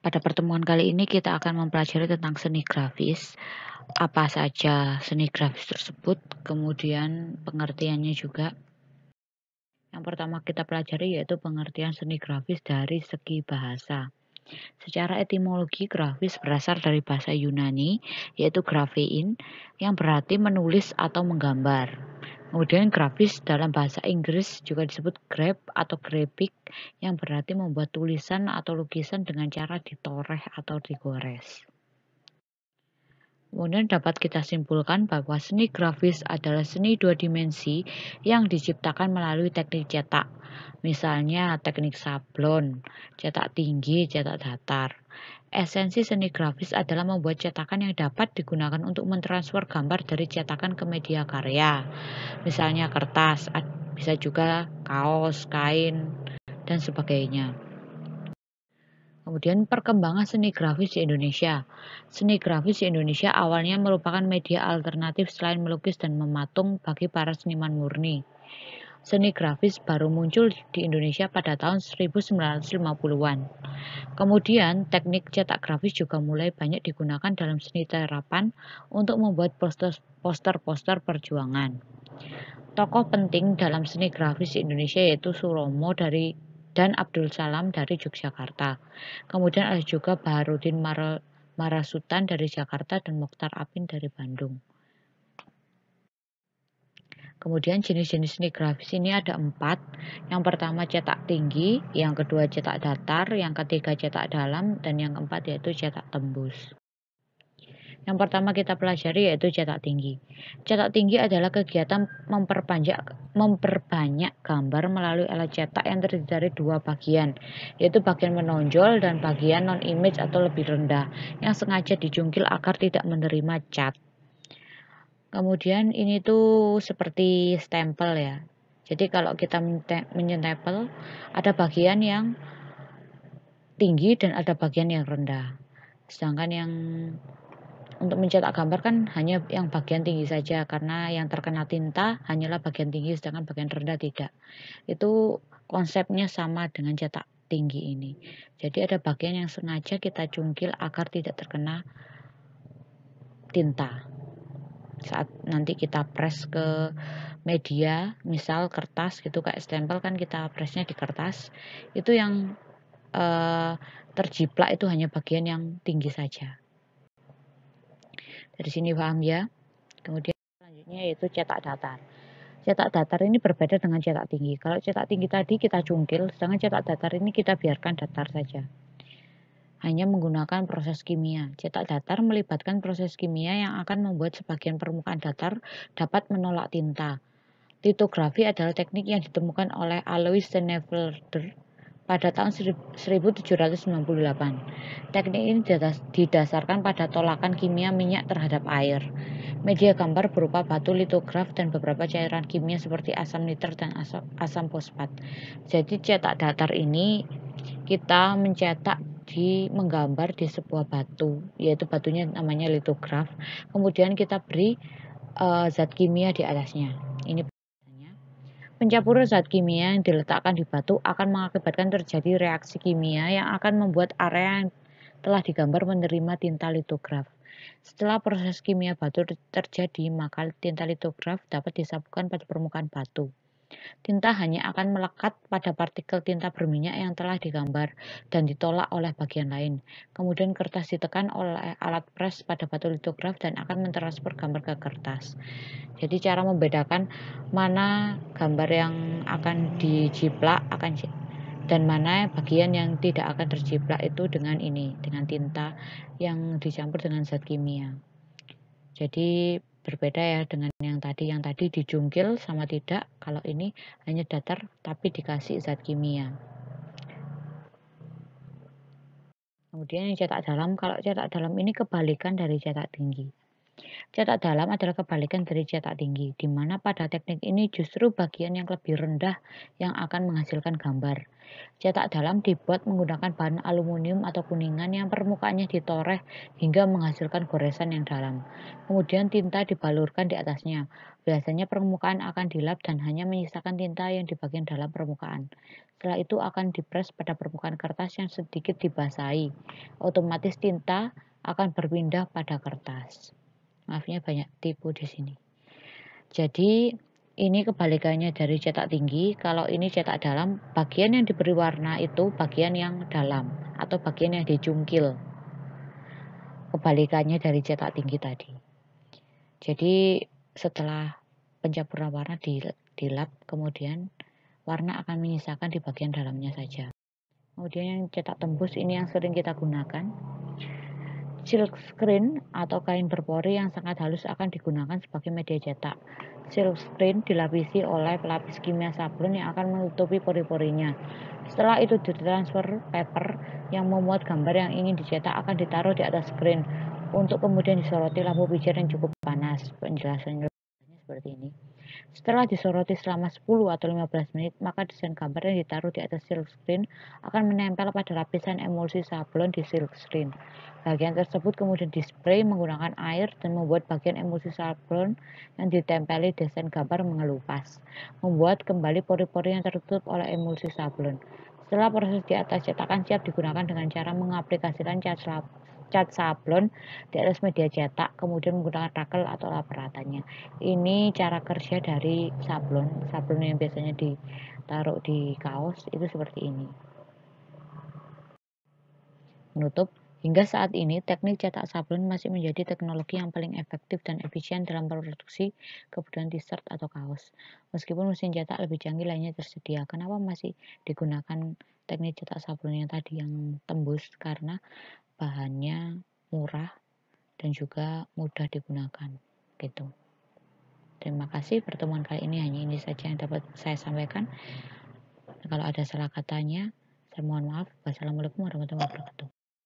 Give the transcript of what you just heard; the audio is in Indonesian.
Pada pertemuan kali ini kita akan mempelajari tentang seni grafis, apa saja seni grafis tersebut, kemudian pengertiannya juga. Yang pertama kita pelajari yaitu pengertian seni grafis dari segi bahasa. Secara etimologi, grafis berasal dari bahasa Yunani, yaitu graphein, yang berarti menulis atau menggambar. Kemudian grafis dalam bahasa Inggris juga disebut graph atau graphic, yang berarti membuat tulisan atau lukisan dengan cara ditoreh atau digores. Kemudian dapat kita simpulkan bahwa seni grafis adalah seni dua dimensi yang diciptakan melalui teknik cetak. Misalnya teknik sablon, cetak tinggi, cetak datar. Esensi seni grafis adalah membuat cetakan yang dapat digunakan untuk mentransfer gambar dari cetakan ke media karya. Misalnya kertas, bisa juga kaos, kain, dan sebagainya. Kemudian perkembangan seni grafis di Indonesia. Seni grafis di Indonesia awalnya merupakan media alternatif selain melukis dan mematung bagi para seniman murni. Seni grafis baru muncul di Indonesia pada tahun 1950-an. Kemudian teknik cetak grafis juga mulai banyak digunakan dalam seni terapan untuk membuat poster-poster perjuangan. Tokoh penting dalam seni grafis di Indonesia yaitu Suromo dan Abdul Salam dari Yogyakarta. Kemudian ada juga Baharudin Marasutan dari Jakarta dan Mokhtar Apin dari Bandung. Kemudian jenis-jenis seni grafis ini ada 4. Yang pertama cetak tinggi, yang kedua cetak datar, yang ketiga cetak dalam, dan yang keempat yaitu cetak tembus. Yang pertama kita pelajari yaitu cetak tinggi. Cetak tinggi adalah kegiatan memperbanyak gambar melalui alat cetak yang terdiri dari 2 bagian, yaitu bagian menonjol dan bagian non-image atau lebih rendah, yang sengaja dijungkil agar tidak menerima cat. Kemudian ini tuh seperti stempel ya. Jadi kalau kita menyentempel, ada bagian yang tinggi dan ada bagian yang rendah. Sedangkan yang untuk mencetak gambar kan hanya yang bagian tinggi saja, karena yang terkena tinta hanyalah bagian tinggi sedangkan bagian rendah tidak. Itu konsepnya sama dengan cetak tinggi ini. Jadi ada bagian yang sengaja kita cungkil agar tidak terkena tinta. Saat nanti kita press ke media, misal kertas gitu kayak stempel kan kita pressnya di kertas, itu yang terjiplak itu hanya bagian yang tinggi saja. Dari sini paham ya. Kemudian selanjutnya yaitu cetak datar. Cetak datar ini berbeda dengan cetak tinggi. Kalau cetak tinggi tadi kita cungkil, sedangkan cetak datar ini kita biarkan datar saja. Hanya menggunakan proses kimia. Cetak datar melibatkan proses kimia yang akan membuat sebagian permukaan datar dapat menolak tinta. Litografi adalah teknik yang ditemukan oleh Alois Steenfelder pada tahun 1798. Teknik ini didasarkan pada tolakan kimia minyak terhadap air. Media gambar berupa batu litograf dan beberapa cairan kimia seperti asam nitrat dan asam fosfat. Jadi cetak datar ini kita menggambar di sebuah batu, yaitu batunya namanya litograf. Kemudian kita beri zat kimia di atasnya. Ini pencampuran zat kimia yang diletakkan di batu akan mengakibatkan terjadi reaksi kimia yang akan membuat area yang telah digambar menerima tinta litograf. Setelah proses kimia batu terjadi, maka tinta litograf dapat disapukan pada permukaan batu. Tinta hanya akan melekat pada partikel tinta berminyak yang telah digambar dan ditolak oleh bagian lain. Kemudian kertas ditekan oleh alat press pada batu litograf dan akan mentransfer gambar ke kertas. Jadi cara membedakan mana gambar yang akan dijiplak dan mana bagian yang tidak akan terjiplak itu dengan tinta yang dicampur dengan zat kimia. Jadi berbeda ya dengan yang tadi dijungkil sama tidak. Kalau ini hanya datar tapi dikasih zat kimia. Kemudian yang cetak dalam, kalau cetak dalam ini kebalikan dari cetak tinggi. Cetak dalam adalah kebalikan dari cetak tinggi, di mana pada teknik ini justru bagian yang lebih rendah yang akan menghasilkan gambar. Cetak dalam dibuat menggunakan bahan aluminium atau kuningan yang permukaannya ditoreh hingga menghasilkan goresan yang dalam. Kemudian tinta dibalurkan di atasnya. Biasanya permukaan akan dilap dan hanya menyisakan tinta yang di bagian dalam permukaan. Setelah itu akan dipres pada permukaan kertas yang sedikit dibasahi. Otomatis tinta akan berpindah pada kertas. Maafnya banyak tipu di sini. Jadi ini kebalikannya dari cetak tinggi. Kalau ini cetak dalam, bagian yang diberi warna itu bagian yang dalam atau bagian yang dicungkil. Kebalikannya dari cetak tinggi tadi. Jadi setelah pencampuran warna dilap, kemudian warna akan menyisakan di bagian dalamnya saja. Kemudian yang cetak tembus ini yang sering kita gunakan. Silk screen atau kain berpori yang sangat halus akan digunakan sebagai media cetak. Silk screen dilapisi oleh pelapis kimia sablon yang akan menutupi pori-porinya. Setelah itu ditransfer paper yang memuat gambar yang ingin dicetak akan ditaruh di atas screen untuk kemudian disoroti lampu pijar yang cukup panas. Penjelasannya seperti ini. Setelah disoroti selama 10 atau 15 menit, maka desain gambar yang ditaruh di atas silk screen akan menempel pada lapisan emulsi sablon di silk screen. Bagian tersebut kemudian dispray menggunakan air dan membuat bagian emulsi sablon yang ditempeli desain gambar mengelupas, membuat kembali pori-pori yang tertutup oleh emulsi sablon. Setelah proses di atas cetakan siap digunakan dengan cara mengaplikasikan cat sablon di atas media cetak, kemudian menggunakan rakel atau lap ratanya. Ini cara kerja dari sablon yang biasanya ditaruh di kaos itu seperti ini. Menutup, hingga saat ini teknik cetak sablon masih menjadi teknologi yang paling efektif dan efisien dalam produksi kebutuhan t-shirt atau kaos. Meskipun mesin cetak lebih canggih lainnya tersedia, kenapa masih digunakan teknik cetak sablon yang tadi yang tembus? Karena bahannya murah dan juga mudah digunakan gitu. Terima kasih, pertemuan kali ini hanya ini saja yang dapat saya sampaikan. Kalau ada salah katanya, saya mohon maaf. Wassalamualaikum warahmatullahi wabarakatuh.